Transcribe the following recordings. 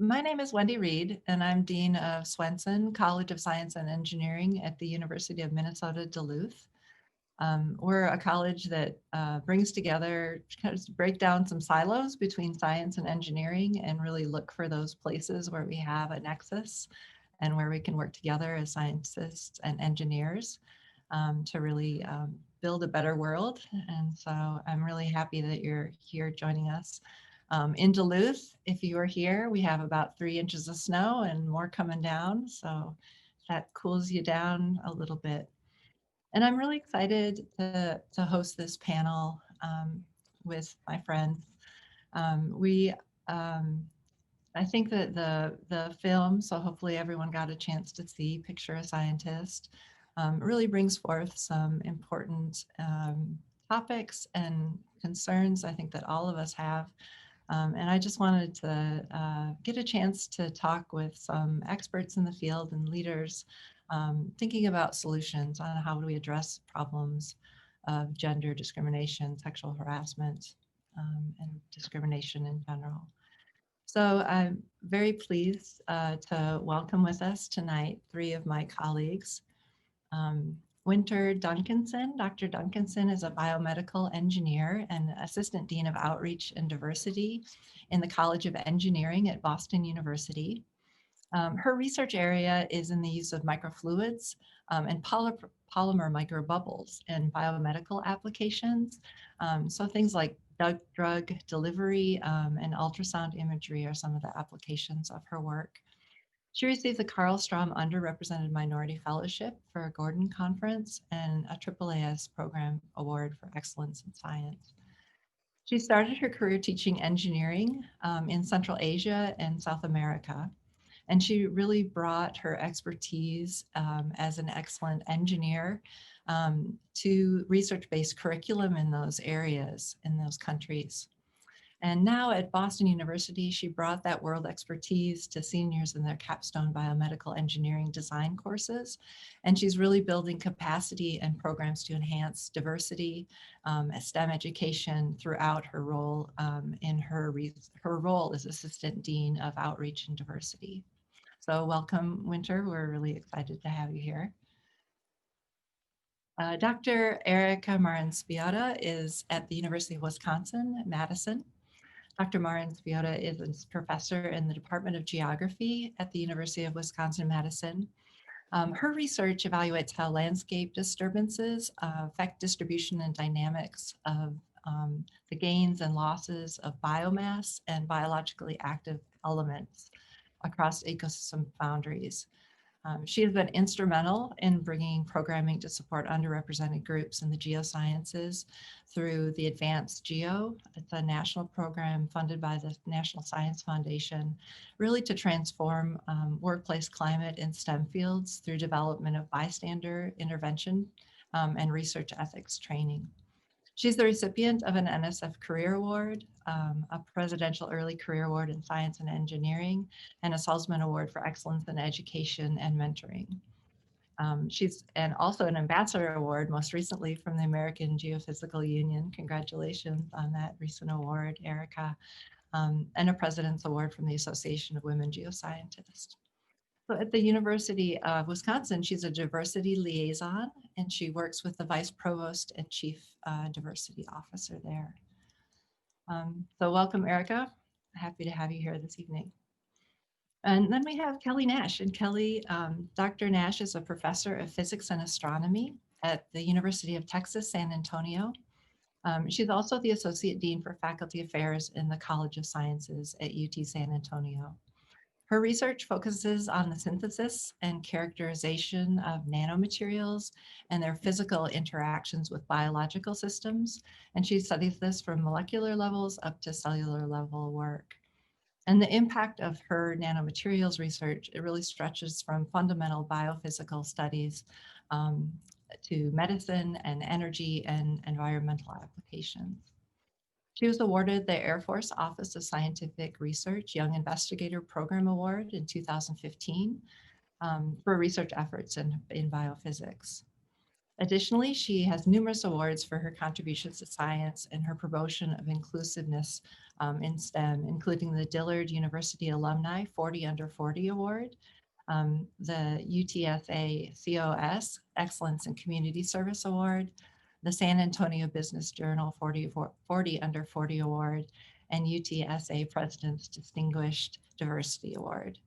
My name is Wendy Reed, and I'm Dean of Swenson College of Science and Engineering at the University of Minnesota Duluth. We're a college that brings together, kind of break down some silos between science and engineering and really look for those places where we have a nexus and where we can work together as scientists and engineers to really build a better world. And so I'm really happy that you're here joining us. In Duluth, if you are here, we have about 3 inches of snow and more coming down. So that cools you down a little bit. And I'm really excited to host this panel with my friends. We, I think that the film, so hopefully everyone got a chance to see Picture a Scientist, really brings forth some important topics and concerns I think that all of us have. And I just wanted to get a chance to talk with some experts in the field and leaders thinking about solutions on how do we address problems of gender discrimination, sexual harassment, and discrimination in general. So I'm very pleased to welcome with us tonight 3 of my colleagues. Wynter Duncanson. Dr. Duncanson is a biomedical engineer and Assistant Dean of Outreach and Diversity in the College of Engineering at Boston University. Her research area is in the use of microfluids and polymer microbubbles in biomedical applications. So things like drug delivery and ultrasound imagery are some of the applications of her work. She received the Carl Strom Underrepresented Minority Fellowship for a Gordon Conference and a AAAS Program Award for Excellence in Science. She started her career teaching engineering in Central Asia and South America. And she really brought her expertise as an excellent engineer to research-based curriculum in those areas, in those countries. And now at Boston University, she brought that world expertise to seniors in their capstone biomedical engineering design courses. And she's really building capacity and programs to enhance diversity, STEM education throughout her role in her role as Assistant Dean of Outreach and Diversity. So welcome, Wynter. We're really excited to have you here. Dr. Erika Marin-Spiotta is at the University of Wisconsin-Madison. Dr. Marin-Spiotta is a professor in the Department of Geography at the University of Wisconsin-Madison. Her research evaluates how landscape disturbances affect distribution and dynamics of the gains and losses of biomass and biologically active elements across ecosystem boundaries. She has been instrumental in bringing programming to support underrepresented groups in the geosciences through the Advanced Geo. It's a national program funded by the National Science Foundation, really to transform workplace climate in STEM fields through development of bystander intervention and research ethics training. She's the recipient of an NSF Career Award, a Presidential Early Career Award in Science and Engineering, and a Salzman Award for Excellence in Education and Mentoring. She's also an Ambassador Award, most recently from the American Geophysical Union. Congratulations on that recent award, Erika, and a President's Award from the Association of Women Geoscientists. So at the University of Wisconsin, she's a diversity liaison, and she works with the Vice Provost and Chief Diversity Officer there. So welcome, Erika. Happy to have you here this evening. And then we have Kelly Nash. And Kelly, Dr. Nash is a professor of physics and astronomy at the University of Texas, San Antonio. She's also the Associate Dean for Faculty Affairs in the College of Sciences at UT San Antonio. Her research focuses on the synthesis and characterization of nanomaterials and their physical interactions with biological systems. And she studies this from molecular levels up to cellular level work. And the impact of her nanomaterials research, it really stretches from fundamental biophysical studies to medicine and energy and environmental applications. She was awarded the Air Force Office of Scientific Research Young Investigator Program Award in 2015 for research efforts in biophysics. Additionally, she has numerous awards for her contributions to science and her promotion of inclusiveness in STEM, including the Dillard University Alumni 40 Under 40 Award, the UTSA COS Excellence in Community Service Award, the San Antonio Business Journal 40 Under 40 Award, and UTSA President's Distinguished Diversity Award.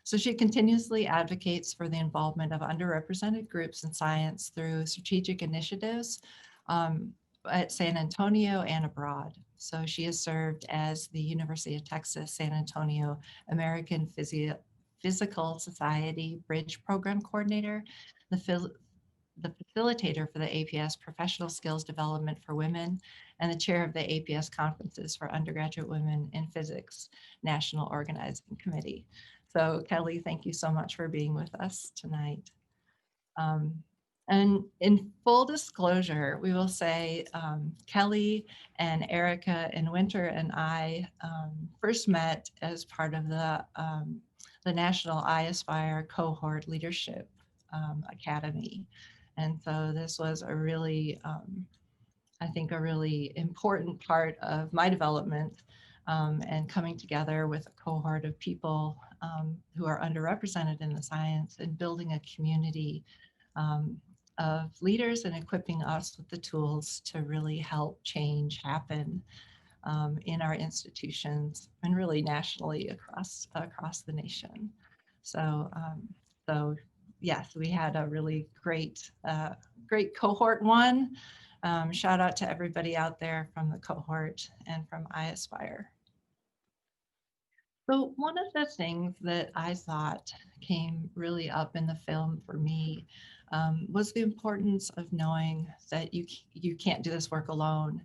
So she continuously advocates for the involvement of underrepresented groups in science through strategic initiatives at San Antonio and abroad. So she has served as the University of Texas San Antonio American Physical Society Bridge Program Coordinator, the facilitator for the APS Professional Skills Development for Women, and the chair of the APS Conferences for Undergraduate Women in Physics National Organizing Committee. So Kelly, thank you so much for being with us tonight. And in full disclosure, we will say Kelly and Erika and Wynter and I first met as part of the National I Aspire Cohort Leadership Academy. And so this was a really, I think, a really important part of my development and coming together with a cohort of people who are underrepresented in the science and building a community of leaders and equipping us with the tools to really help change happen in our institutions and really nationally across the nation. So, yes, we had a really great cohort one. Shout out to everybody out there from the cohort and from I Aspire. So one of the things that I thought came really up in the film for me was the importance of knowing that you can't do this work alone,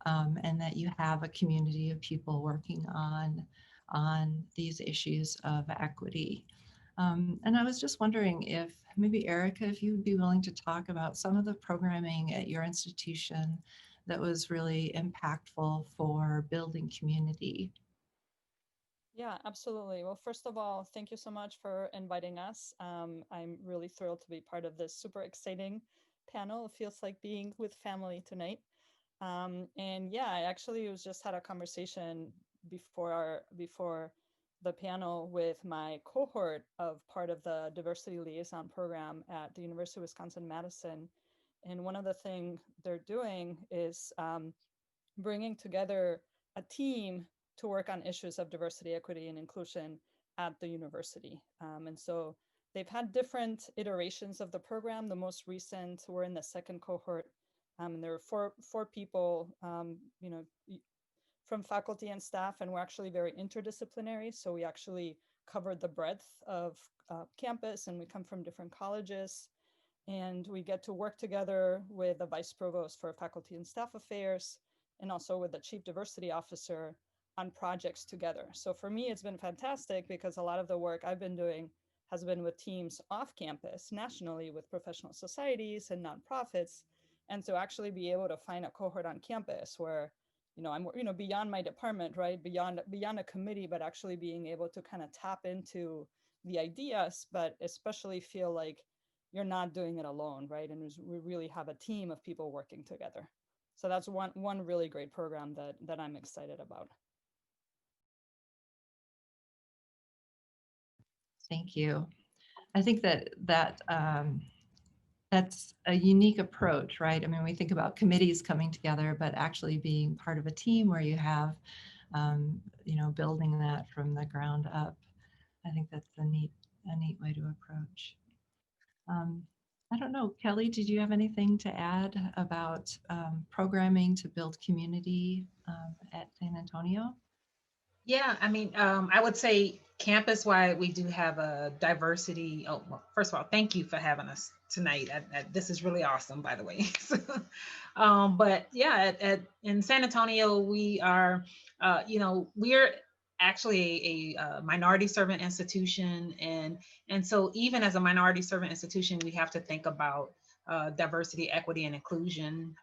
and that you have a community of people working on these issues of equity. And I was just wondering if maybe Erika, if you would be willing to talk about some of the programming at your institution that was really impactful for building community. Yeah, absolutely. Well, first of all, thank you so much for inviting us. I'm really thrilled to be part of this super exciting panel. It feels like being with family tonight. And yeah, I actually was just had a conversation before the panel with my cohort of part of the diversity liaison program at the University of Wisconsin-Madison. And one of the things they're doing is bringing together a team to work on issues of diversity, equity, and inclusion at the university. And so they've had different iterations of the program. The most recent, we're in the second cohort, and there are four people, from faculty and staff, and we're actually very interdisciplinary. So we actually covered the breadth of campus, and we come from different colleges. And we get to work together with the vice provost for faculty and staff affairs, and also with the chief diversity officer on projects together. So for me, it's been fantastic because a lot of the work I've been doing has been with teams off campus nationally with professional societies and nonprofits. And so actually be able to find a cohort on campus where, I'm, beyond my department, right? Beyond a committee, but actually being able to kind of tap into the ideas, but especially feel like you're not doing it alone, right? And we really have a team of people working together. So that's one really great program that I'm excited about. Thank you. I think that's a unique approach, right? I mean, we think about committees coming together, but actually being part of a team where you have, building that from the ground up. I think that's a neat way to approach. I don't know, Kelly, did you have anything to add about programming to build community at San Antonio? Yeah, I mean, I would say campus-wide, we do have a diversity. Oh, well, first of all, thank you for having us tonight. This is really awesome, by the way. But yeah, in San Antonio, we are, we're actually a minority servant institution, and so even as a minority servant institution, we have to think about diversity, equity, and inclusion,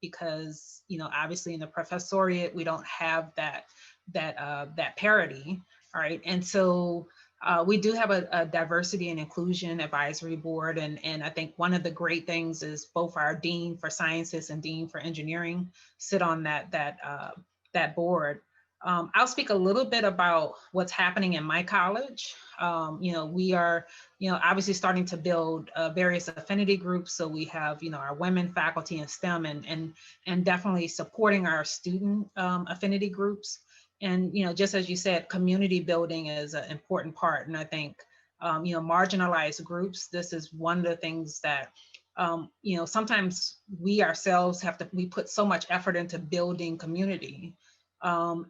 because obviously in the professoriate we don't have that parity, all right? And so We do have a diversity and inclusion advisory board, and I think one of the great things is both our dean for sciences and dean for engineering sit on that board. I'll speak a little bit about what's happening in my college. We are, obviously starting to build various affinity groups. So we have, our women faculty in STEM and definitely supporting our student affinity groups. And, just as you said, community building is an important part. And I think, marginalized groups, this is one of the things that, sometimes we ourselves we put so much effort into building community. So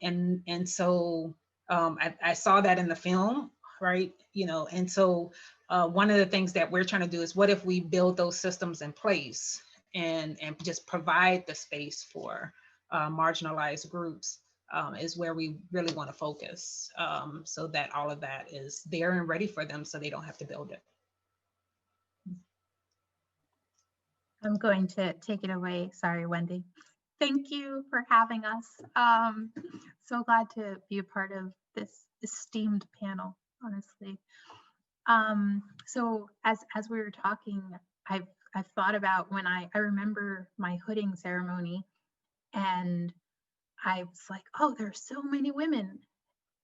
I saw that in the film, right? And so one of the things that we're trying to do is what if we build those systems in place and just provide the space for marginalized groups, is where we really want to focus, so that all of that is there and ready for them so they don't have to build it. I'm going to take it away. Sorry, Wendy. Thank you for having us. So glad to be a part of this esteemed panel, honestly. So as we were talking, I've thought about when I remember my hooding ceremony, and I was like, oh, there's so many women.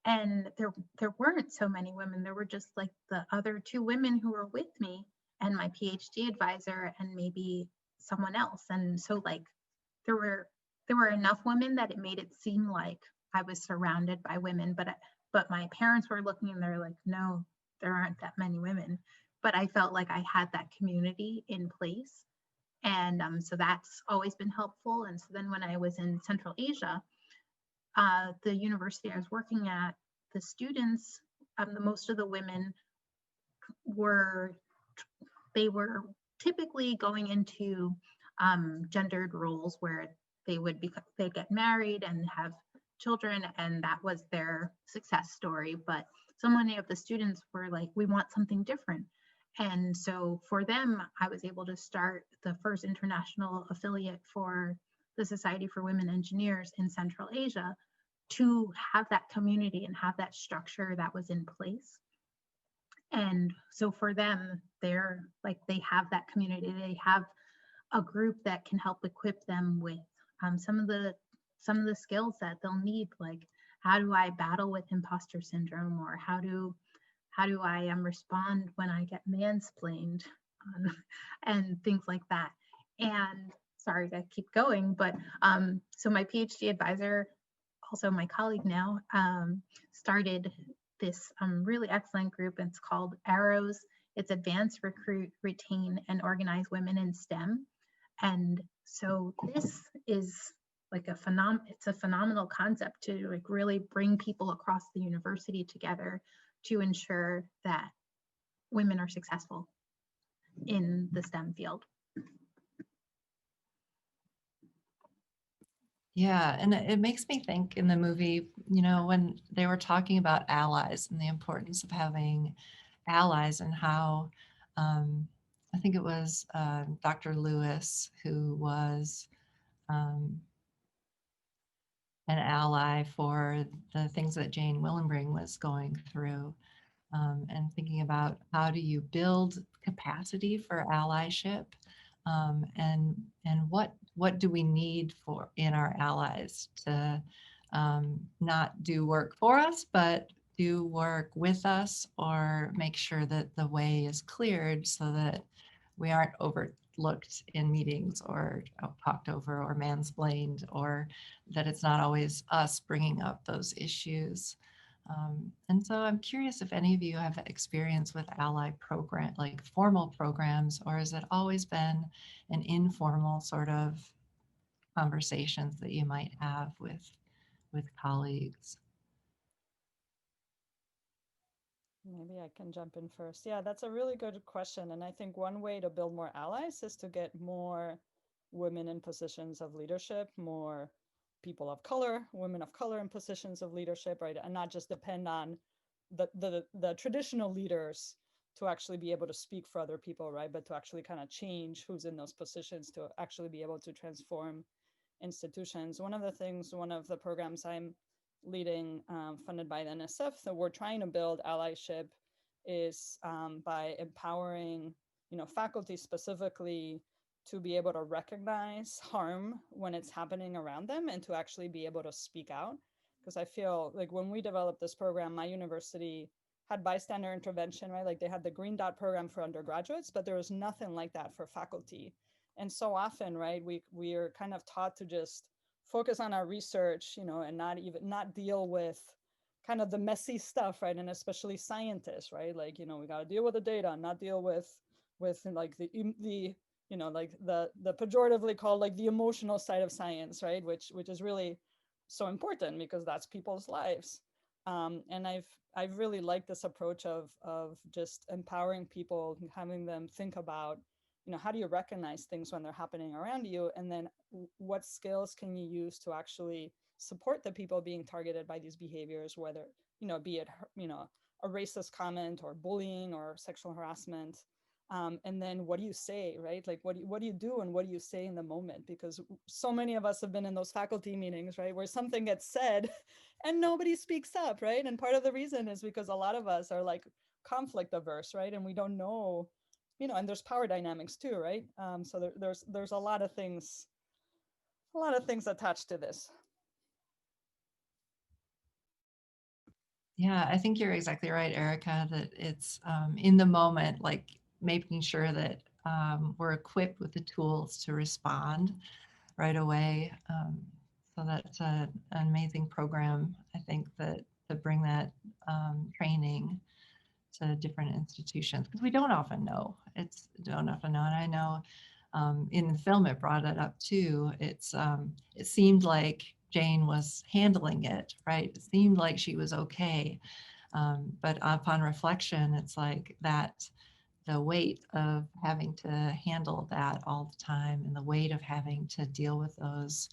And there weren't so many women. There were just like the other two women who were with me and my PhD advisor and maybe someone else. And so like there were enough women that it made it seem like I was surrounded by women, but my parents were looking and they're like, no, there aren't that many women. But I felt like I had that community in place. And so that's always been helpful. And so then when I was in Central Asia, the university I was working at, the students, most of the women were typically going into gendered roles where they get married and have children, and that was their success story. But so many of the students were like, we want something different. And so for them, I was able to start the first international affiliate for the Society for Women Engineers in Central Asia, to have that community and have that structure that was in place. And so for them, they're like, they have that community, they have a group that can help equip them with some of the skills that they'll need, like how do I battle with imposter syndrome, or how do I respond when I get mansplained, and things like that. And sorry to keep going, but so my PhD advisor, also my colleague now, started this really excellent group. It's called Arrows. It's Advance, Recruit, Retain, and Organize Women in STEM. And so this is like it's a phenomenal concept to like really bring people across the university together to ensure that women are successful in the STEM field. Yeah, and it makes me think in the movie, when they were talking about allies and the importance of having allies, and how I think it was Dr. Lewis who was an ally for the things that Jane Willenbring was going through, and thinking about how do you build capacity for allyship, and what do we need in our allies to not do work for us, but do work with us, or make sure that the way is cleared so that we aren't overlooked in meetings or talked over or mansplained, or that it's not always us bringing up those issues. And so I'm curious if any of you have experience with ally program, like formal programs, or has it always been an informal sort of conversations that you might have with colleagues? Maybe I can jump in first. Yeah, that's a really good question. And I think one way to build more allies is to get more women in positions of leadership, more people of color, women of color in positions of leadership, right? And not just depend on the traditional leaders to actually be able to speak for other people, right? But to actually kind of change who's in those positions to actually be able to transform institutions. One of the programs I'm leading, funded by the NSF, so we're trying to build allyship is by empowering, faculty specifically to be able to recognize harm when it's happening around them and to actually be able to speak out. Because I feel like when we developed this program, my university had bystander intervention, right? Like they had the Green Dot program for undergraduates, but there was nothing like that for faculty. And so often, right, we are kind of taught to just focus on our research, and not deal with kind of the messy stuff, right? And especially scientists, right? Like, we got to deal with the data, not deal with like the like the pejoratively called like the emotional side of science, right? Which is really so important because that's people's lives. And I've really liked this approach of just empowering people, having them think about, how do you recognize things when they're happening around you, and then what skills can you use to actually support the people being targeted by these behaviors, whether be it a racist comment or bullying or sexual harassment. And then what do you say, right? Like what do you do and what do you say in the moment? Because so many of us have been in those faculty meetings, right, where something gets said and nobody speaks up, right? And part of the reason is because a lot of us are like conflict averse, right? And we don't know, and there's power dynamics too, right? So there's a lot of things attached to this. Yeah, I think you're exactly right, Erika, that it's in the moment, like making sure that we're equipped with the tools to respond right away. So that's an amazing program, I think, that to bring that training to different institutions, because we don't often know. Don't often know. And I know in the film it brought it up too. It seemed like Jane was handling it, right? It seemed like she was okay. But upon reflection, it's like that the weight of having to handle that all the time and the weight of having to deal with those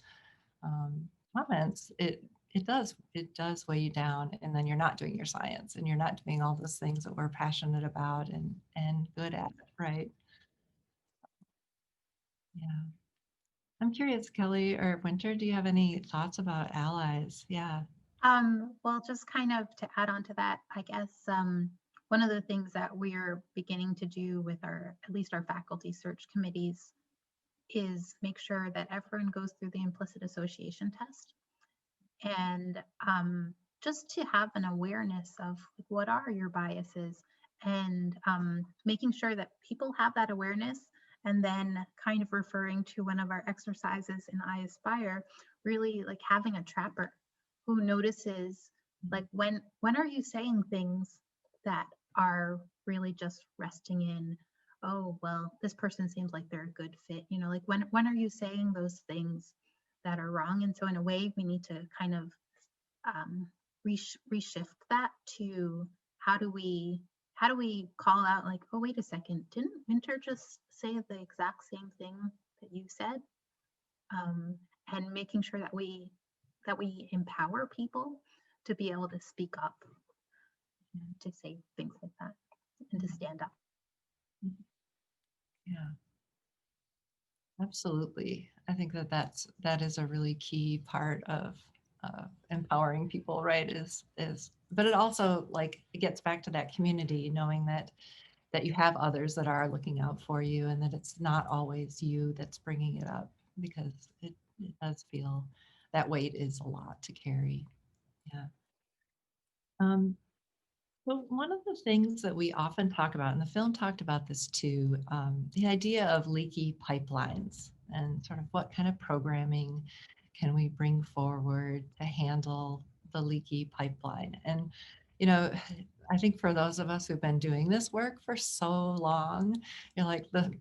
comments, it does weigh you down, and then you're not doing your science and you're not doing all those things that we're passionate about and good at, right? Yeah. I'm curious, Kelly or Wynter, do you have any thoughts about allies? Yeah. Well, just kind of to add on to that, I guess one of the things that we're beginning to do with at least our faculty search committees is make sure that everyone goes through the implicit association test, and just to have an awareness of what are your biases, and making sure that people have that awareness, and then kind of referring to one of our exercises in I Aspire, really like having a trapper who notices like when are you saying things that are really just resting in, oh well, this person seems like they're a good fit, like when are you saying those things that are wrong? And so in a way we need to kind of reshift that to how do we call out like, oh wait a second, didn't Wynter just say the exact same thing that you said? And making sure that we empower people to be able to speak up, to say things like that, and to stand up. Yeah, absolutely. I think that is a really key part of empowering people, right? But it also, like, it gets back to that community, knowing that you have others that are looking out for you, and that it's not always you that's bringing it up, because it does feel that weight is a lot to carry. Yeah. So one of the things that we often talk about, and the film talked about this too, the idea of leaky pipelines and sort of what kind of programming can we bring forward to handle the leaky pipeline. And, I think for those of us who've been doing this work for so long, you're like, the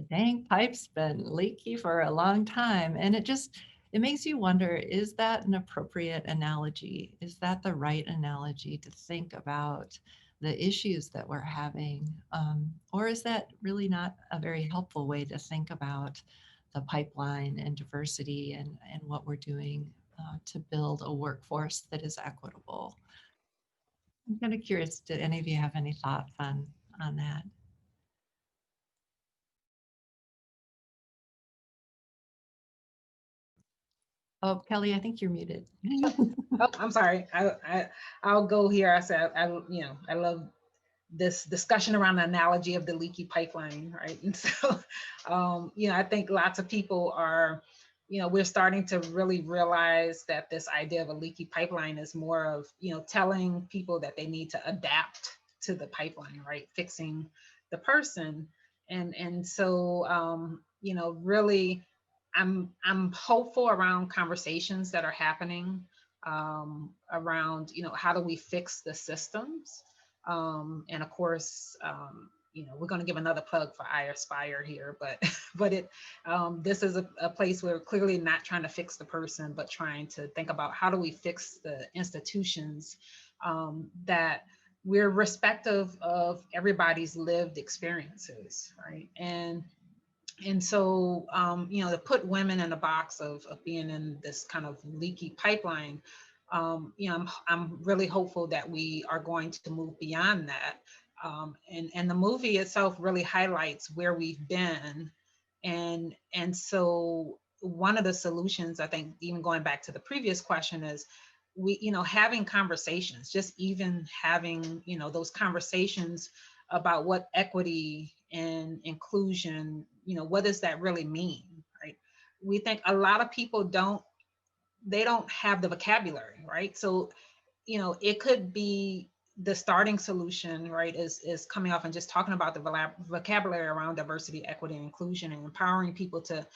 dang pipe's been leaky for a long time. And it makes you wonder, is that an appropriate analogy? Is that the right analogy to think about the issues that we're having? Or is that really not a very helpful way to think about the pipeline and diversity and what we're doing to build a workforce that is equitable? I'm kind of curious, do any of you have any thoughts on that? Oh, Kelly, I think you're muted. Oh, I'm sorry. I'll go here. I said I love this discussion around the analogy of the leaky pipeline, right? And so, I think lots of people are, we're starting to really realize that this idea of a leaky pipeline is more of, telling people that they need to adapt to the pipeline, right? Fixing the person. And so, really, I'm hopeful around conversations that are happening around, how do we fix the systems? And of course, we're going to give another plug for I Aspire here, but this is a place where we're clearly not trying to fix the person, but trying to think about how do we fix the institutions that we're respective of everybody's lived experiences, right? And so, to put women in a box of being in this kind of leaky pipeline, I'm really hopeful that we are going to move beyond that. And the movie itself really highlights where we've been. And so one of the solutions, I think, even going back to the previous question, is having conversations, just even having, those conversations about what equity and inclusion, what does that really mean, right? We think a lot of people don't have the vocabulary, right? So, it could be the starting solution, right, is coming off and just talking about the vocabulary around diversity, equity, and inclusion, and empowering people to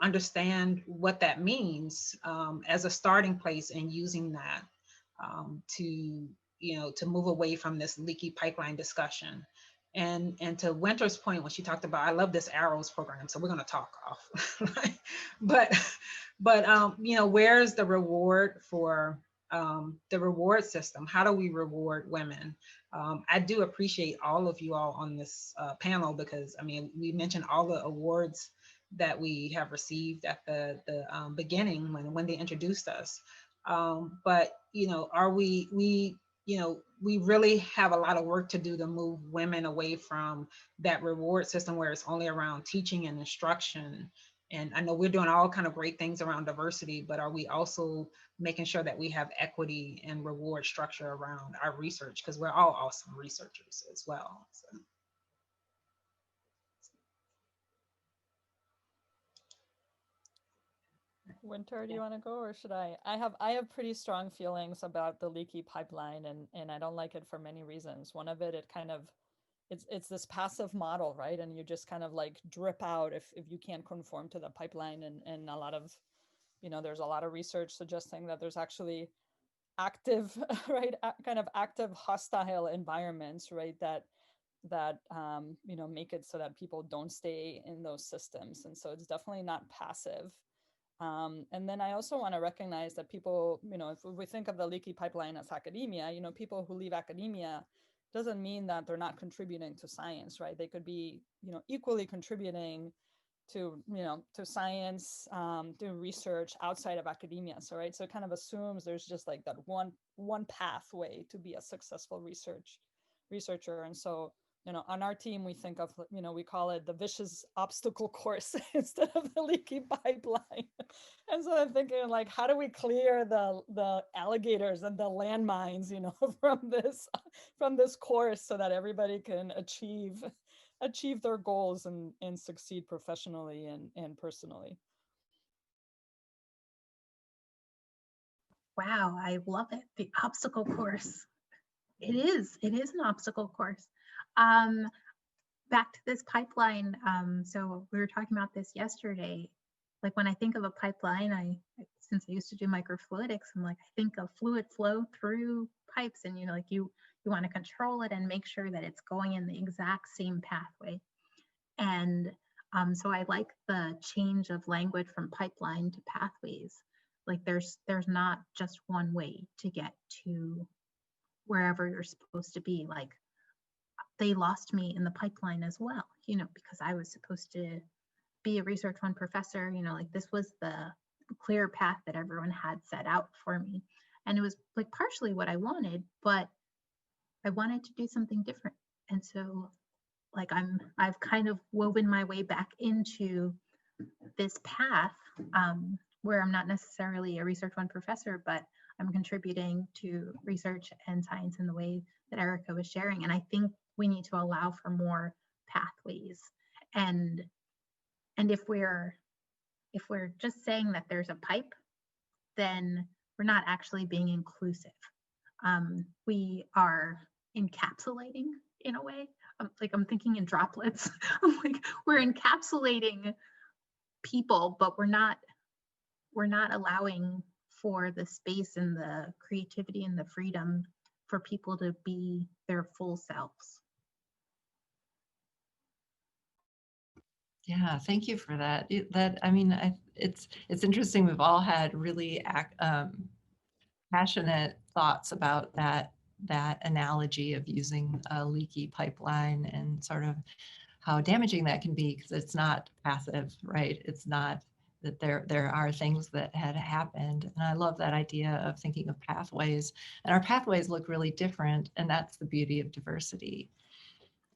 understand what that means as a starting place, and using that to move away from this leaky pipeline discussion. And to Wynter's point, when she talked about, I love this arrows program, so we're going to talk off, right? But where's the reward for the reward system? How do we reward women? I do appreciate all of you all on this panel, because we mentioned all the awards that we have received at the beginning when they introduced us. But are we really have a lot of work to do to move women away from that reward system where it's only around teaching and instruction. And I know we're doing all kind of great things around diversity, but are we also making sure that we have equity and reward structure around our research? Because we're all awesome researchers as well. So. Wynter, do you want to go, or should I? I have pretty strong feelings about the leaky pipeline, and I don't like it for many reasons. One of it kind of, it's this passive model, right? And you just kind of like drip out if you can't conform to the pipeline, and a lot of, there's a lot of research suggesting that there's actually active, right, kind of active hostile environments, right, that make it so that people don't stay in those systems. And so it's definitely not passive. And then I also want to recognize that people, if we think of the leaky pipeline as academia, people who leave academia doesn't mean that they're not contributing to science, right? They could be, equally contributing to, to science, to research outside of academia. So, right. So it kind of assumes there's just like that one pathway to be a successful researcher. And so, on our team, we think of, we call it the vicious obstacle course instead of the leaky pipeline. And so I'm thinking, like, how do we clear the alligators and the landmines, from this course, so that everybody can achieve their goals and succeed professionally and personally. Wow, I love it. The obstacle course. It is an obstacle course. Back to this pipeline. So we were talking about this yesterday. Like, when I think of a pipeline, since I used to do microfluidics, I'm like, I think of fluid flow through pipes, and you want to control it and make sure that it's going in the exact same pathway. And so I like the change of language from pipeline to pathways. Like, there's not just one way to get to wherever you're supposed to be. Like, they lost me in the pipeline as well, because I was supposed to be a Research 1 professor, like this was the clear path that everyone had set out for me. And it was like partially what I wanted, but I wanted to do something different. And so, like, I've kind of woven my way back into this path where I'm not necessarily a Research One professor, but I'm contributing to research and science in the way that Erika was sharing. And I think we need to allow for more pathways. And if we're just saying that there's a pipe, then we're not actually being inclusive. We are encapsulating in a way. I'm thinking in droplets. I'm like, we're encapsulating people, but we're not allowing for the space and the creativity and the freedom for people to be their full selves. Yeah, thank you for that. It's interesting. We've all had really passionate thoughts about that analogy of using a leaky pipeline and sort of how damaging that can be, because it's not passive, right? It's not that there are things that had happened. And I love that idea of thinking of pathways, and our pathways look really different, and that's the beauty of diversity.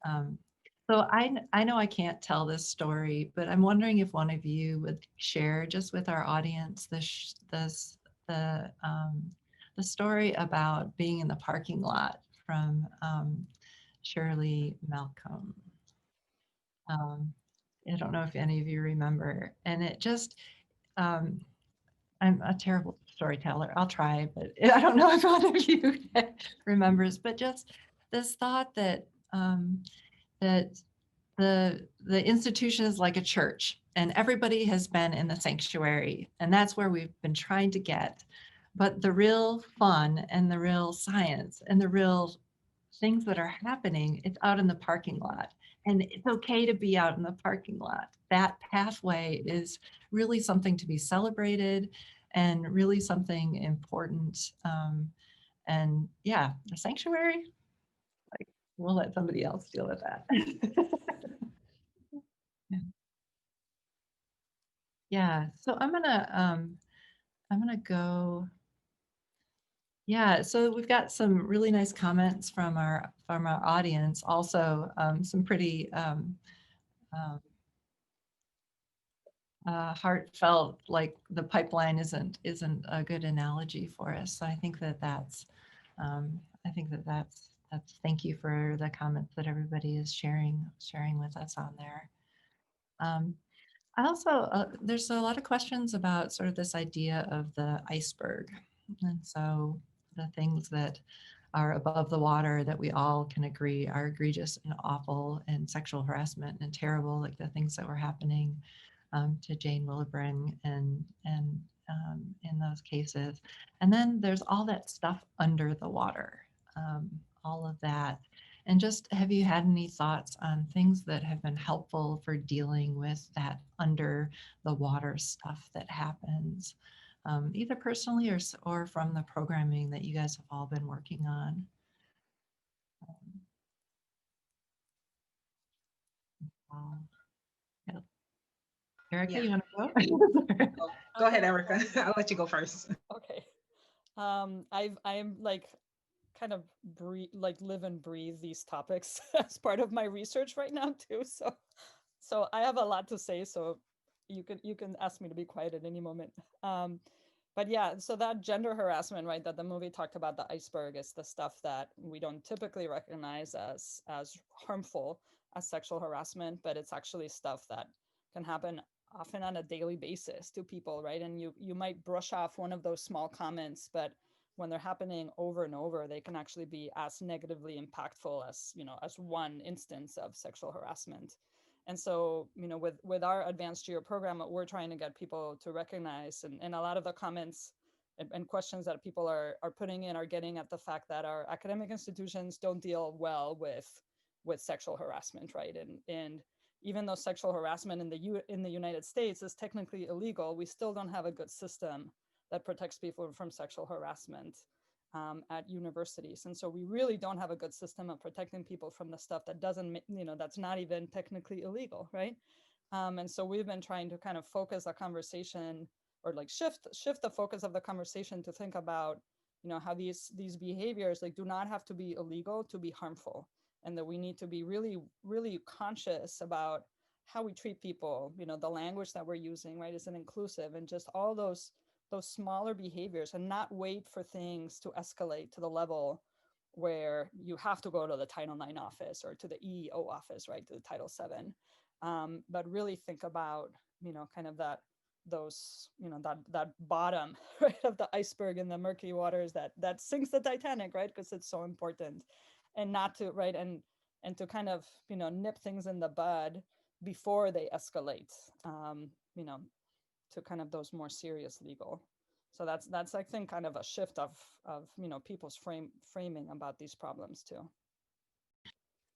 So I know I can't tell this story, but I'm wondering if one of you would share just with our audience the story about being in the parking lot from Shirley Malcolm. I don't know if any of you remember, and it just, I'm a terrible storyteller. I'll try, but I don't know if one of you remembers, but just this thought that that the institution is like a church, and everybody has been in the sanctuary, and that's where we've been trying to get. But the real fun and the real science and the real things that are happening, it's out in the parking lot. And it's okay to be out in the parking lot. That pathway is really something to be celebrated and really something important. And yeah, the sanctuary, like, we'll let somebody else deal with that. Yeah, so I'm gonna go. Yeah, so we've got some really nice comments from our audience. Also, some pretty heartfelt, like the pipeline isn't a good analogy for us. So I think that's thank you for the comments that everybody is sharing with us on there. I also, there's a lot of questions about sort of this idea of the iceberg. And so the things that are above the water that we all can agree are egregious and awful and sexual harassment and terrible, like the things that were happening to Jane Willebring and in those cases. And then there's all that stuff under the water, all of that. And just, have you had any thoughts on things that have been helpful for dealing with that under the water stuff that happens, either personally or from the programming that you guys have all been working on? Yeah. Erika, Yeah. you want to go? Go ahead, Erika. I'll let you go first. Okay. I'm like kind of live and breathe these topics as part of my research right now too. So I have a lot to say. So you can ask me to be quiet at any moment. But yeah, so that gender harassment, right, that the movie talked about, the iceberg, is the stuff that we don't typically recognize as harmful as sexual harassment, but it's actually stuff that can happen often on a daily basis to people, right? And you might brush off one of those small comments, but when they're happening over and over, they can actually be as negatively impactful as, as one instance of sexual harassment. And so, with our advanced geo program, we're trying to get people to recognize, and a lot of the comments and questions that people are putting in are getting at the fact that our academic institutions don't deal well with sexual harassment, right? And even though sexual harassment in the United States is technically illegal, we still don't have a good system that protects people from sexual harassment at universities. And so we really don't have a good system of protecting people from the stuff that doesn't, that's not even technically illegal, right? And so we've been trying to kind of focus a conversation, or like shift the focus of the conversation to think about, how these behaviors like do not have to be illegal to be harmful, and that we need to be really, really conscious about how we treat people, the language that we're using, right? Is it inclusive? And just all those smaller behaviors, and not wait for things to escalate to the level where you have to go to the Title IX office or to the EEO office, right? To the Title VII. But really think about, kind of those, that bottom, right, of the iceberg in the murky waters that sinks the Titanic, right? Because it's so important, and not to, right, and to kind of, nip things in the bud before they escalate, to kind of those more serious legal. So that's I think kind of a shift of people's framing about these problems too.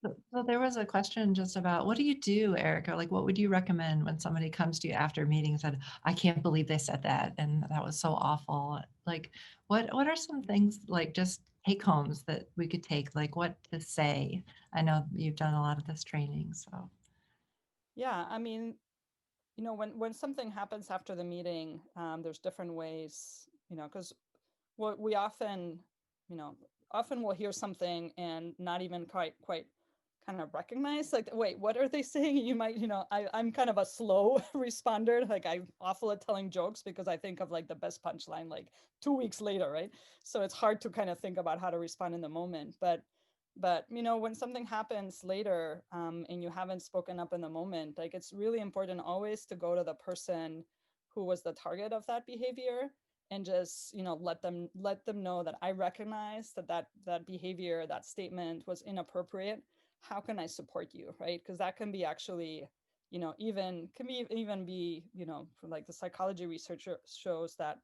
So there was a question just about, what do you do, Erika? Like, what would you recommend when somebody comes to you after a meeting and said, I can't believe they said that, and that was so awful? Like, what are some things, like, just take homes that we could take, like what to say? I know you've done a lot of this training, so. Yeah, I mean, when something happens after the meeting, there's different ways, because what we often, often we'll hear something and not even quite kind of recognize, like, wait, what are they saying? You might, I'm kind of a slow responder. Like, I'm awful at telling jokes because I think of like the best punchline like 2 weeks later, right? So it's hard to kind of think about how to respond in the moment. But when something happens later, and you haven't spoken up in the moment, like, it's really important always to go to the person who was the target of that behavior, and just, let them know that I recognize that behavior, that statement was inappropriate. How can I support you, right? Because that can be actually, even be, like the psychology research shows that,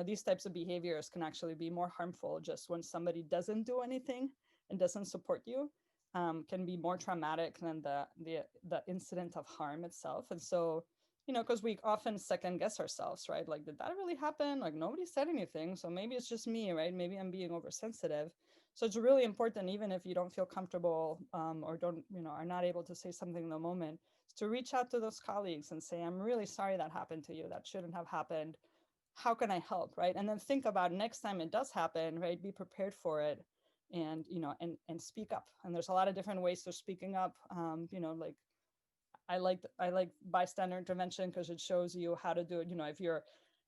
these types of behaviors can actually be more harmful just when somebody doesn't do anything and doesn't support you, can be more traumatic than the incident of harm itself. And so, because we often second guess ourselves, right? Like, did that really happen? Like, nobody said anything, so maybe it's just me, right? Maybe I'm being oversensitive. So it's really important, even if you don't feel comfortable, or don't, are not able to say something in the moment, to reach out to those colleagues and say, I'm really sorry that happened to you. That shouldn't have happened. How can I help, right? And then think about next time it does happen, right? Be prepared for it, and and speak up. And there's a lot of different ways to speaking up. Like, I like bystander intervention because it shows you how to do it. If you're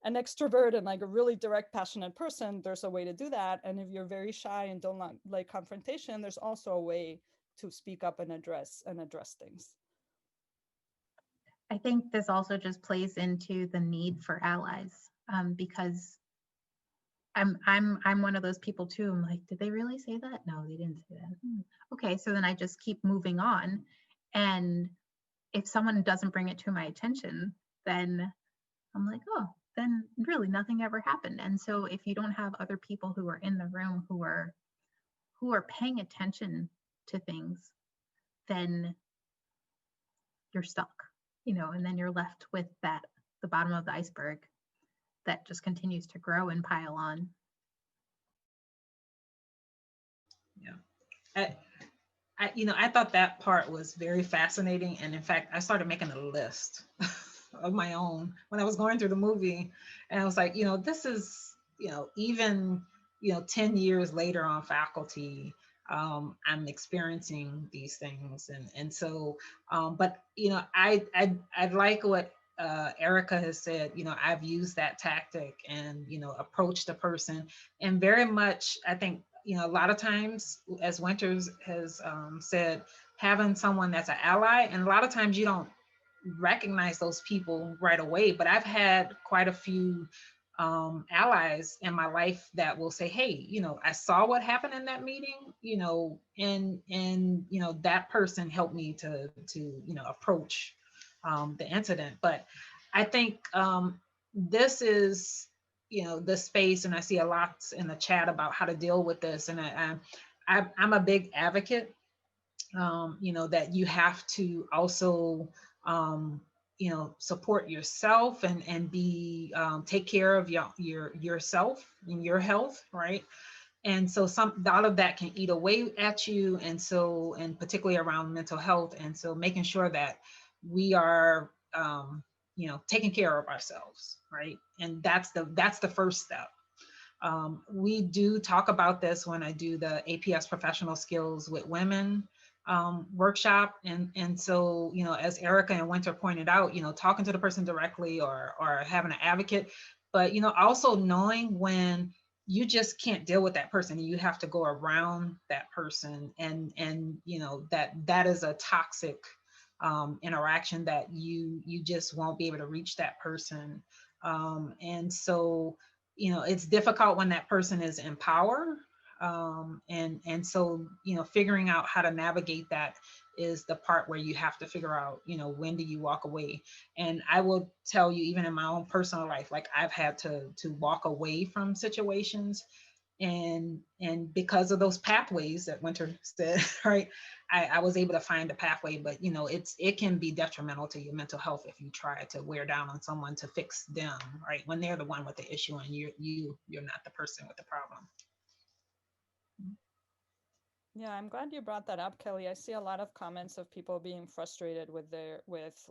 an extrovert and like a really direct, passionate person, there's a way to do that. And if you're very shy and don't like confrontation, there's also a way to speak up and address things. I think this also just plays into the need for allies, because I'm one of those people too. I'm like, did they really say that? No, they didn't say that. Okay, so then I just keep moving on, and if someone doesn't bring it to my attention, then I'm like, oh, then really nothing ever happened. And so if you don't have other people who are in the room who are paying attention to things, then you're stuck, and then you're left with the bottom of the iceberg that just continues to grow and pile on. Yeah. I thought that part was very fascinating. And in fact, I started making a list of my own when I was going through the movie. And I was like, this is, even, 10 years later on faculty, I'm experiencing these things. And so, but, I like what Erika has said. I've used that tactic and, approached a person, and very much, I think, a lot of times, as Winters has said, having someone that's an ally, and a lot of times you don't recognize those people right away, but I've had quite a few allies in my life that will say, hey, I saw what happened in that meeting, and that person helped me to approach the incident. But I think this is the space, and I see a lot in the chat about how to deal with this, and I'm a big advocate, that you have to also support yourself and be take care of yourself and your health, right? And so all of that can eat away at you, and particularly around mental health, and so making sure that we are taking care of ourselves, right? And that's the first step. We do talk about this when I do the APS professional skills with women, workshop. And so, as Erika and Wynter pointed out, talking to the person directly or having an advocate, but, also knowing when you just can't deal with that person and you have to go around that person, and that is a toxic interaction that you just won't be able to reach that person. And so, it's difficult when that person is in power. And so, figuring out how to navigate that is the part where you have to figure out, when do you walk away. And I will tell you, even in my own personal life, like I've had to walk away from situations, and because of those pathways that Wynter said, right, I was able to find a pathway. But it can be detrimental to your mental health if you try to wear down on someone to fix them, right, when they're the one with the issue and you're not the person with the problem. Yeah, I'm glad you brought that up, Kelly. I see a lot of comments of people being frustrated with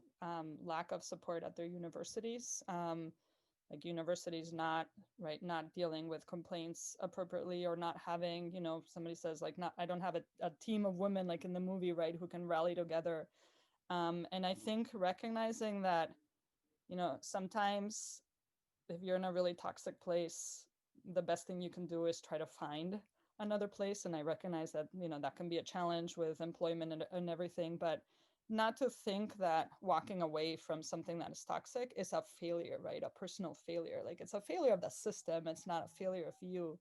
lack of support at their universities. Like universities not dealing with complaints appropriately, or not having, somebody says like, not, I don't have a team of women like in the movie, right, who can rally together. And I think recognizing that, sometimes if you're in a really toxic place, the best thing you can do is try to find another place. And I recognize that, that can be a challenge with employment and everything, but not to think that walking away from something that is toxic is a failure, right? A personal failure. Like, it's a failure of the system. It's not a failure of you.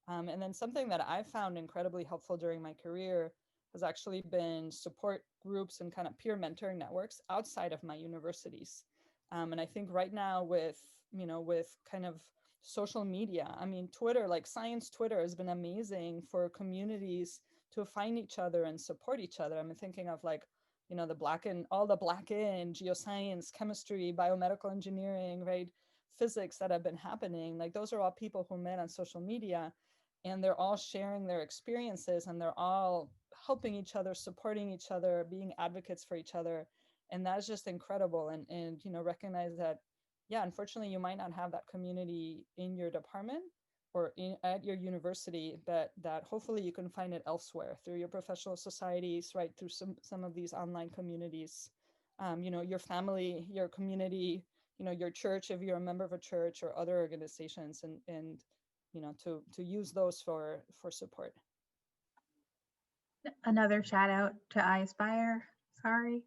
And then something that I found incredibly helpful during my career has actually been support groups and kind of peer mentoring networks outside of my universities. And I think right now with kind of social media, I mean, Twitter, like science Twitter has been amazing for communities to find each other and support each other. I'm thinking of like, all the Black in geoscience, chemistry, biomedical engineering, right? Physics that have been happening. Like, those are all people who met on social media, and they're all sharing their experiences, and they're all helping each other, supporting each other, being advocates for each other. And that's just incredible. And recognize that, yeah, unfortunately you might not have that community in your department or at your university, but that hopefully you can find it elsewhere through your professional societies, right, through some of these online communities. Your family, your community, your church, if you're a member of a church, or other organizations, and to use those for support. Another shout out to iAspire. Sorry.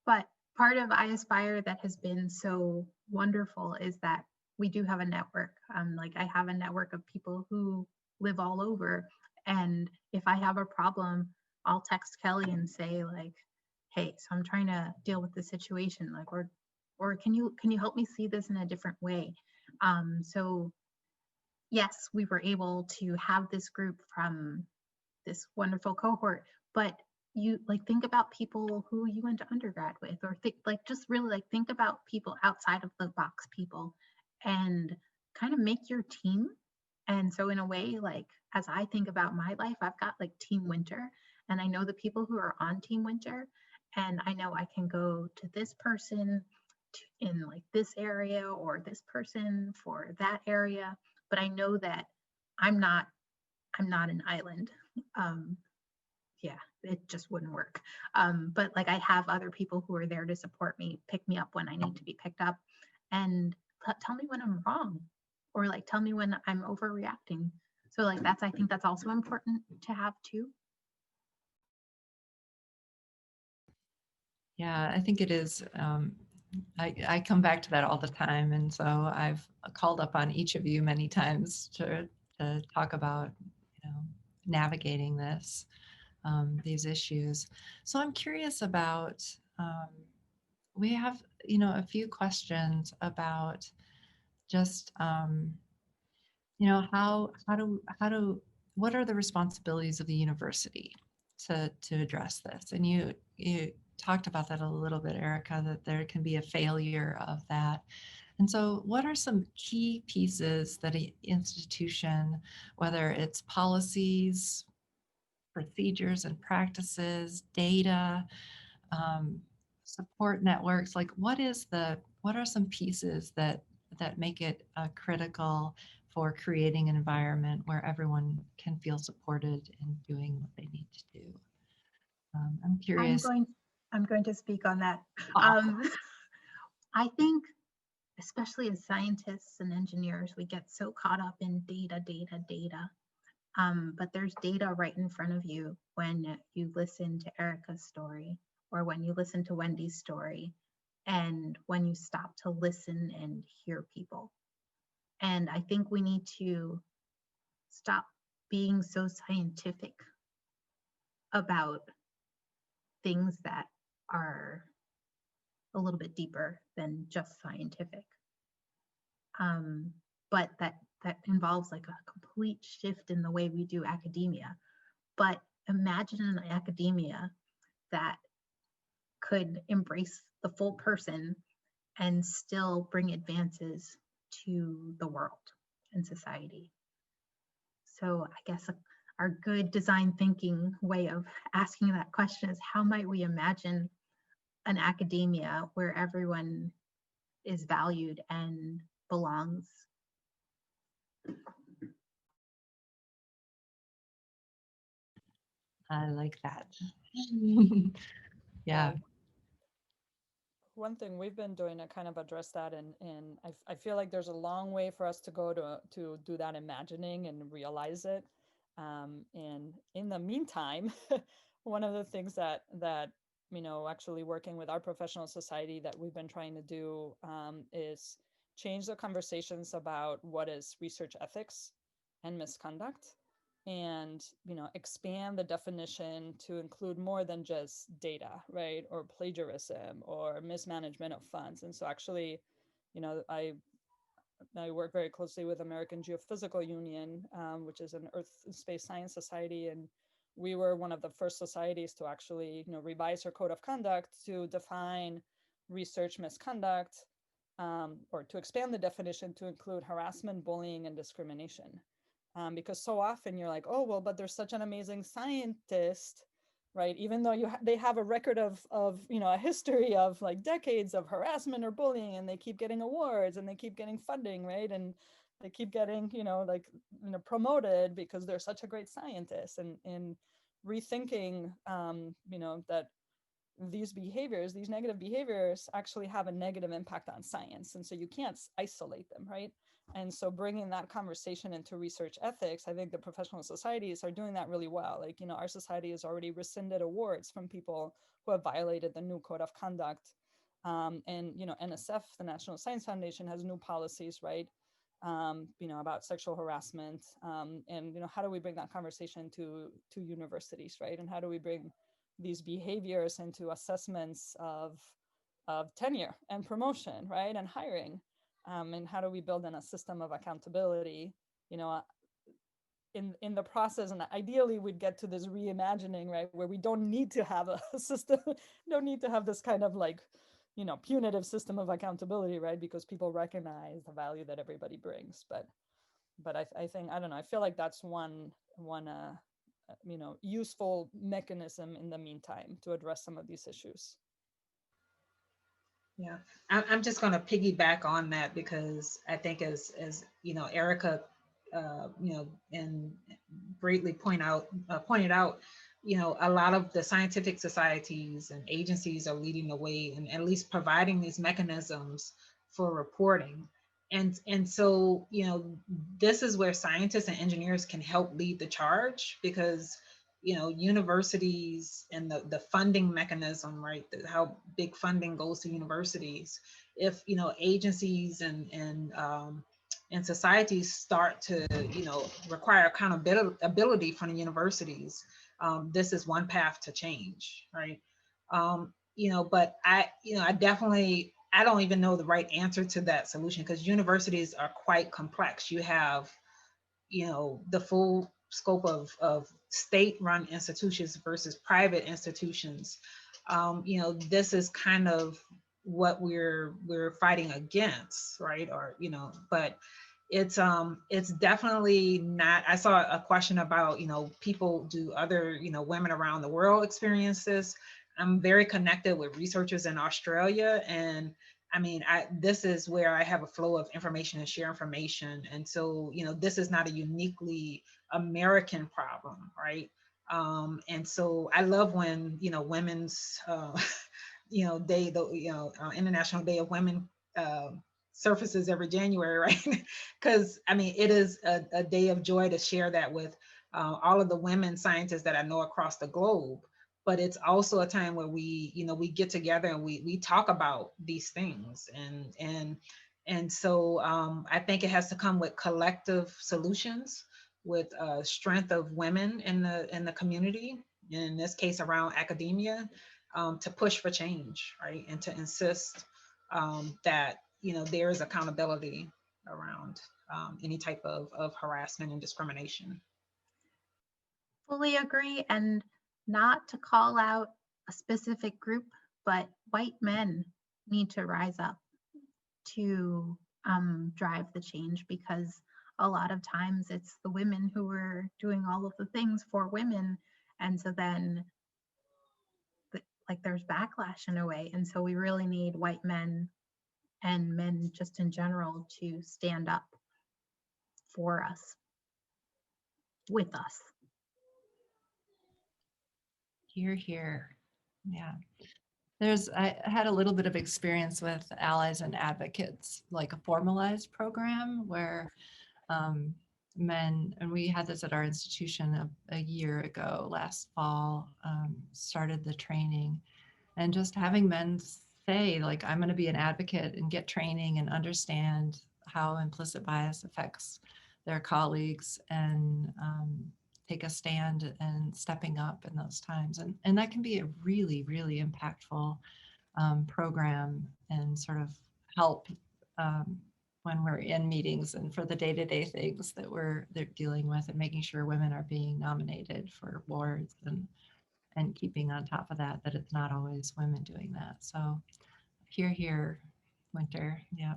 But part of iAspire that has been so wonderful is that we do have a network. Like, I have a network of people who live all over. And if I have a problem, I'll text Kelly and say like, hey, so I'm trying to deal with the situation, like, or can you help me see this in a different way? So yes, we were able to have this group from this wonderful cohort, but you like think about people who you went to undergrad with, or just really like think about people outside of the box people, and kind of make your team. And so in a way, like, as I think about my life, I've got like Team Wynter, and I know the people who are on Team Wynter, and I know I can go to this person in like this area, or this person for that area, but I know that I'm not an island. um, yeah, it just wouldn't work. But like, I have other people who are there to support me, pick me up when I need to be picked up, and tell me when I'm wrong, or like tell me when I'm overreacting. So like, I think that's also important to have too. Yeah, I think it is. I come back to that all the time. And so I've called up on each of you many times to talk about, navigating these issues. So I'm curious about, we have, a few questions about just, what are the responsibilities of the university to address this? And you talked about that a little bit, Erika, that there can be a failure of that. And so what are some key pieces that an institution, whether it's policies, procedures and practices, data, um, support networks, like what are some pieces that make it critical for creating an environment where everyone can feel supported in doing what they need to do? I'm I'm curious. going to speak on that. Aw. I think, especially as scientists and engineers, we get so caught up in data, data, data. But there's data right in front of you when you listen to Erika's story, or when you listen to Wendy's story, and when you stop to listen and hear people. And I think we need to stop being so scientific about things that are a little bit deeper than just scientific. But that involves like a complete shift in the way we do academia. But imagine an academia that could embrace the full person and still bring advances to the world and society. So I guess our good design thinking way of asking that question is, how might we imagine an academia where everyone is valued and belongs? I like that. Yeah. One thing we've been doing to kind of address that, and I feel like there's a long way for us to go to do that imagining and realize it. And in the meantime, one of the things that actually working with our professional society that we've been trying to do is change the conversations about what is research ethics and misconduct, and expand the definition to include more than just data, right, or plagiarism or mismanagement of funds. And so actually, I work very closely with American Geophysical Union, which is an Earth and Space Science society, and we were one of the first societies to actually revise our code of conduct to define research misconduct, or to expand the definition to include harassment, bullying, and discrimination. Because so often you're like, oh, well, but there's such an amazing scientist, right? Even though they have a record of a history of like decades of harassment or bullying, and they keep getting awards and they keep getting funding, right? And they keep getting, promoted because they're such a great scientist, and rethinking, that these behaviors, these negative behaviors actually have a negative impact on science. And so you can't isolate them, right? And so bringing that conversation into research ethics, I think the professional societies are doing that really well. Like, our society has already rescinded awards from people who have violated the new code of conduct. And, NSF, the National Science Foundation, has new policies, right? About sexual harassment. And, how do we bring that conversation to universities, right? And how do we bring these behaviors into assessments of tenure and promotion, right? And hiring. And how do we build in a system of accountability, in the process? And ideally we'd get to this reimagining, right, where we don't need to have a system, don't need to have this kind of like, punitive system of accountability, right? Because people recognize the value that everybody brings. But I think, I don't know, I feel like that's one useful mechanism in the meantime to address some of these issues. Yeah, I'm just going to piggyback on that, because I think as Erika, and greatly pointed out, a lot of the scientific societies and agencies are leading the way, and at least providing these mechanisms for reporting. And so, this is where scientists and engineers can help lead the charge, because universities and the funding mechanism, right? How big funding goes to universities. If agencies and societies start to require accountability from the universities, this is one path to change, right? But I definitely, I don't even know the right answer to that solution, because universities are quite complex. You have the full scope of state-run institutions versus private institutions. This is kind of what we're fighting against, right? Or but it's definitely not. I saw a question about people, do other women around the world experience this? I'm very connected with researchers in Australia, and I mean, this is where I have a flow of information and share information. And so, this is not a uniquely American problem, right? And so I love when, women's, day, International Day of Women uh, surfaces every January, right? Because I mean, it is a day of joy to share that with all of the women scientists that I know across the globe. But it's also a time where we get together and we talk about these things, and so I think it has to come with collective solutions, with strength of women in the community, in this case around academia, to push for change, right? And to insist that, there is accountability around any type of harassment and discrimination. Fully agree. And not to call out a specific group, but white men need to rise up to drive the change, because a lot of times it's the women who are doing all of the things for women. And so then like there's backlash in a way. And so we really need white men and men just in general to stand up for us, with us. Hear, hear. Yeah. I had a little bit of experience with allies and advocates, like a formalized program where men, and we had this at our institution a year ago, last fall, started the training, and just having men say, like, I'm going to be an advocate and get training and understand how implicit bias affects their colleagues, and take a stand and stepping up in those times. And that can be a really, really impactful program, and sort of help when we're in meetings and for the day-to-day things that they're dealing with, and making sure women are being nominated for awards, and keeping on top of that it's not always women doing that. So here, Wynter. Yeah.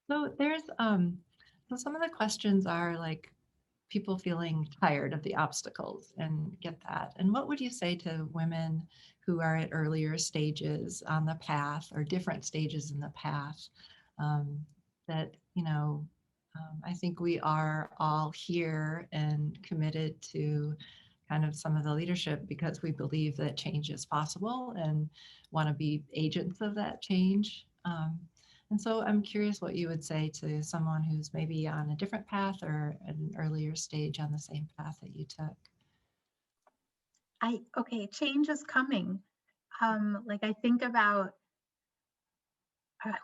So there's so some of the questions are like people feeling tired of the obstacles, and get that. And what would you say to women who are at earlier stages on the path, or different stages in the path, that, I think we are all here and committed to kind of some of the leadership, because we believe that change is possible and want to be agents of that change. And so I'm curious what you would say to someone who's maybe on a different path, or at an earlier stage on the same path that you took. Okay, change is coming. Like I think about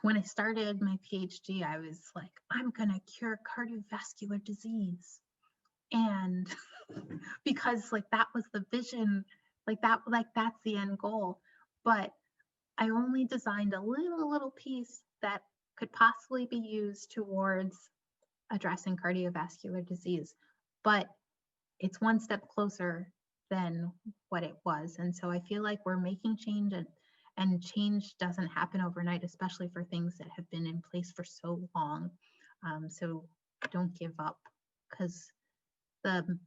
when I started my PhD, I was like, I'm gonna cure cardiovascular disease. And because like that was the vision, like that's the end goal. But I only designed a little piece that could possibly be used towards addressing cardiovascular disease, but it's one step closer than what it was. And so I feel like we're making change, and change doesn't happen overnight, especially for things that have been in place for so long. So don't give up, because the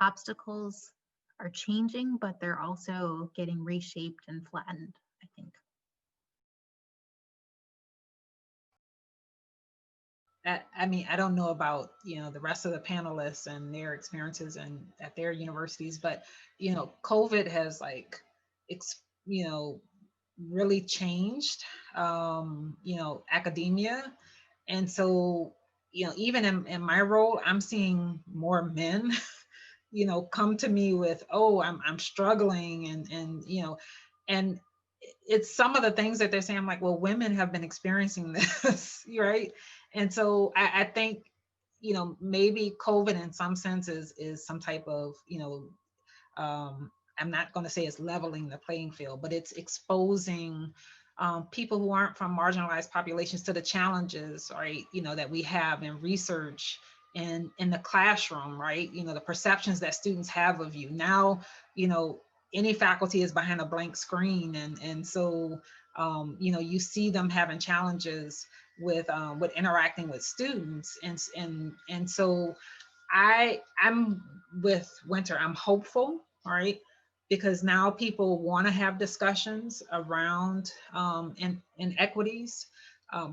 obstacles are changing, but they're also getting reshaped and flattened, I think. I mean, I don't know about, the rest of the panelists and their experiences and at their universities, but, COVID has like, really changed, academia. And so, even in my role, I'm seeing more men, come to me with, oh, I'm struggling, and it's some of the things that they're saying. I'm like, well, women have been experiencing this, right? And so I think, maybe COVID in some senses is some type of, I'm not going to say it's leveling the playing field, but it's exposing people who aren't from marginalized populations to the challenges, right, that we have in research and in the classroom, right? The perceptions that students have of you. Now, any faculty is behind a blank screen, and so you see them having challenges with interacting with students, and so I'm with Wynter. I'm hopeful, right? Because now people want to have discussions around inequities,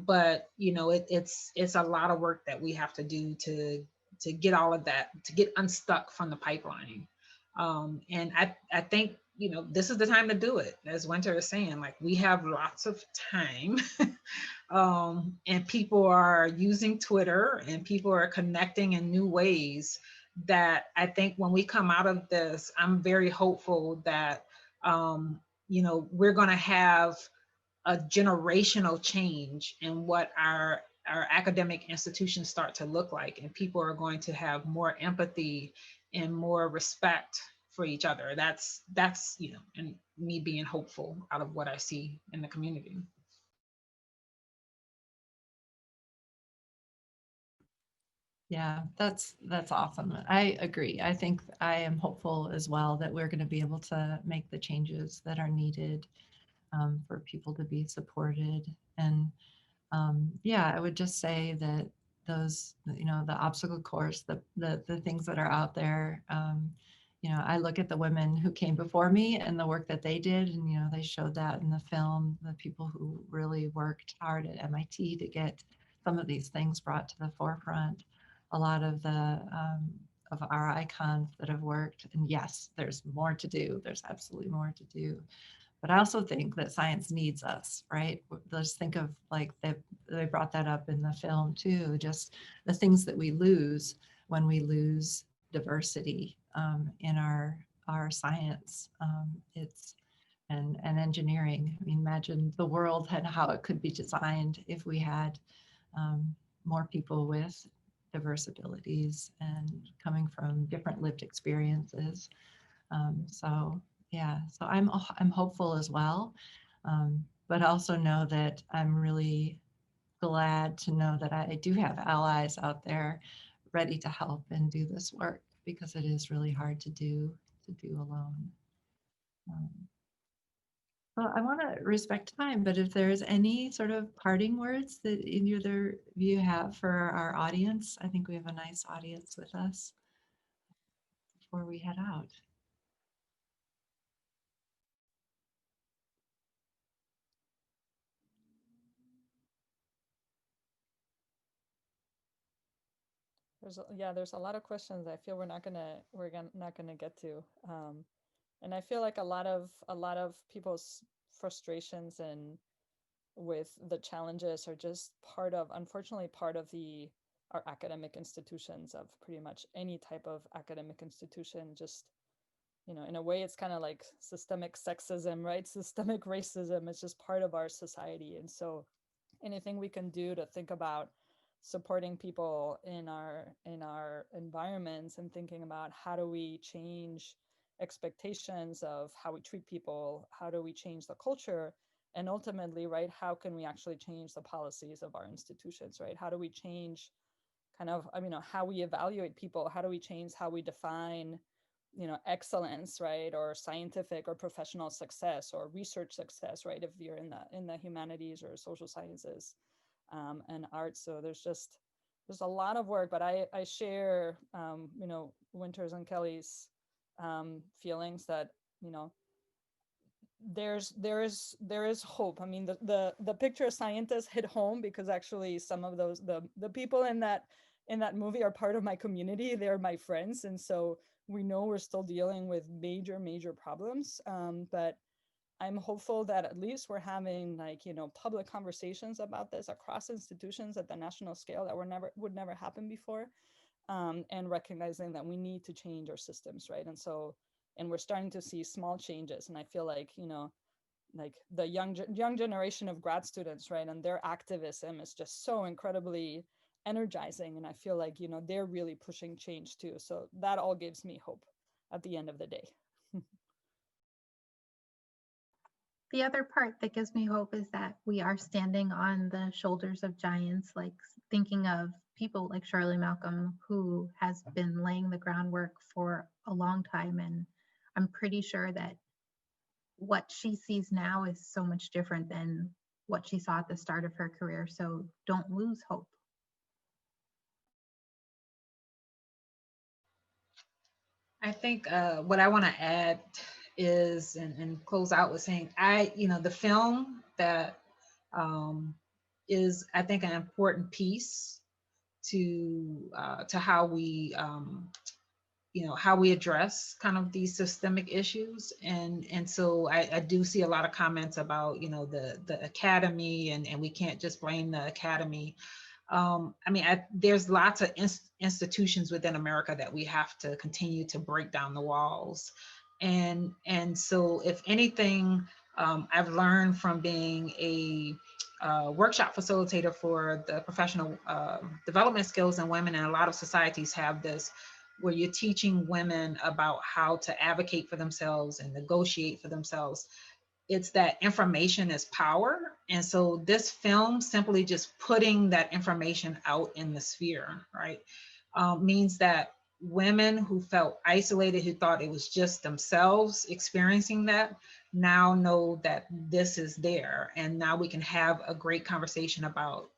but it's a lot of work that we have to do to get all of that, to get unstuck from the pipeline. And I think, you know, this is the time to do it. As Wynter is saying, like, we have lots of time. And people are using Twitter and people are connecting in new ways that I think when we come out of this, I'm very hopeful that, you know, we're going to have a generational change in what our academic institutions start to look like, and people are going to have more empathy and more respect for each other. That's you know, and me being hopeful out of what I see in the community. Yeah, that's awesome. I agree. I think I am hopeful as well that we're going to be able to make the changes that are needed for people to be supported. And yeah, I would just say that those, you know, the obstacle course, the things that are out there, you know, I look at the women who came before me and the work that they did, and you know, they showed that in the film. The people who really worked hard at MIT to get some of these things brought to the forefront. A lot of the of our icons that have worked, and yes, there's more to do. There's absolutely more to do, but I also think that science needs us, right? Let's think of like they brought that up in the film too, just the things that we lose when we lose diversity in our science. It's and engineering. I mean, imagine the world and how it could be designed if we had more people with diverse abilities and coming from different lived experiences. So yeah, so I'm hopeful as well, but also know that I'm really glad to know that I do have allies out there ready to help and do this work because it is really hard to do alone. Um, well, I want to respect time, but if there's any sort of parting words that either of you have for our audience, I think we have a nice audience with us before we head out. There's a lot of questions I feel not gonna get to, and I feel like a lot of people's frustrations and with the challenges are just unfortunately part of our academic institutions, of pretty much any type of academic institution. Just, you know, in a way, it's kind of like systemic sexism, right? Systemic racism. It's just part of our society, and so anything we can do to think about supporting people in our environments and thinking about how do we change expectations of how we treat people, how do we change the culture, and ultimately, right, how can we actually change the policies of our institutions, right? How do we change kind of, I mean, how we evaluate people? How do we change how we define, excellence, right, or scientific or professional success or research success, right, if you're in the humanities or social sciences and arts? So there's a lot of work, but I share Wynter's and Kelly's feelings that, there is hope. I mean, the picture scientists hit home because actually some of those the people in that movie are part of my community. They're my friends, and so we know we're still dealing with major problems. But I'm hopeful that at least we're having public conversations about this across institutions at the national scale that would never happen before, and recognizing that we need to change our systems, right? And we're starting to see small changes, and I feel like like the young generation of grad students, right, and their activism is just so incredibly energizing, and I feel like they're really pushing change too. So that all gives me hope at the end of the day. The other part that gives me hope is that we are standing on the shoulders of giants, like thinking of people like Shirley Malcolm, who has been laying the groundwork for a long time. And I'm pretty sure that what she sees now is so much different than what she saw at the start of her career. So don't lose hope. I think what I want to add is, and close out with saying, the film that is, I think, an important piece to how we, how we address kind of these systemic issues. And so I do see a lot of comments about, the academy, and we can't just blame the academy. I mean, there's lots of institutions within America that we have to continue to break down the walls. And so if anything, I've learned from being a workshop facilitator for the professional development skills in women, and a lot of societies have this, where you're teaching women about how to advocate for themselves and negotiate for themselves. It's that information is power. And so this film, simply just putting that information out in the sphere, right, means that women who felt isolated, who thought it was just themselves experiencing that, now know that this is there. And now we can have a great conversation about,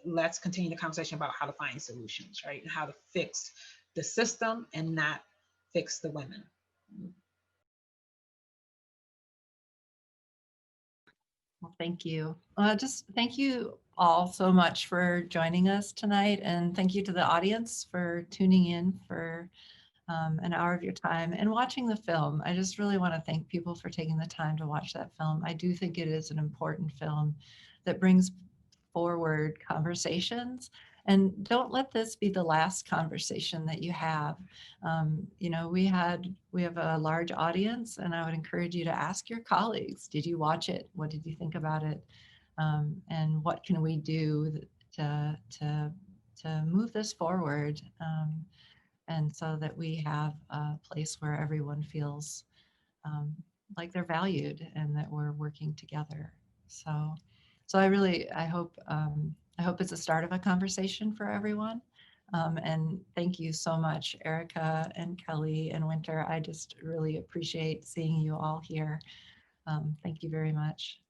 let's continue the conversation about how to find solutions, right? And how to fix the system and not fix the women. Well, thank you. Just thank you all so much for joining us tonight. And thank you to the audience for tuning in for an hour of your time and watching the film. I just really want to thank people for taking the time to watch that film. I do think it is an important film that brings forward conversations. And don't let this be the last conversation that you have. We have a large audience, and I would encourage you to ask your colleagues, did you watch it? What did you think about it? And what can we do to move this forward? And so that we have a place where everyone feels like they're valued and that we're working together. So I hope it's a start of a conversation for everyone. And thank you so much, Erika and Kelly and Wynter. I just really appreciate seeing you all here. Thank you very much.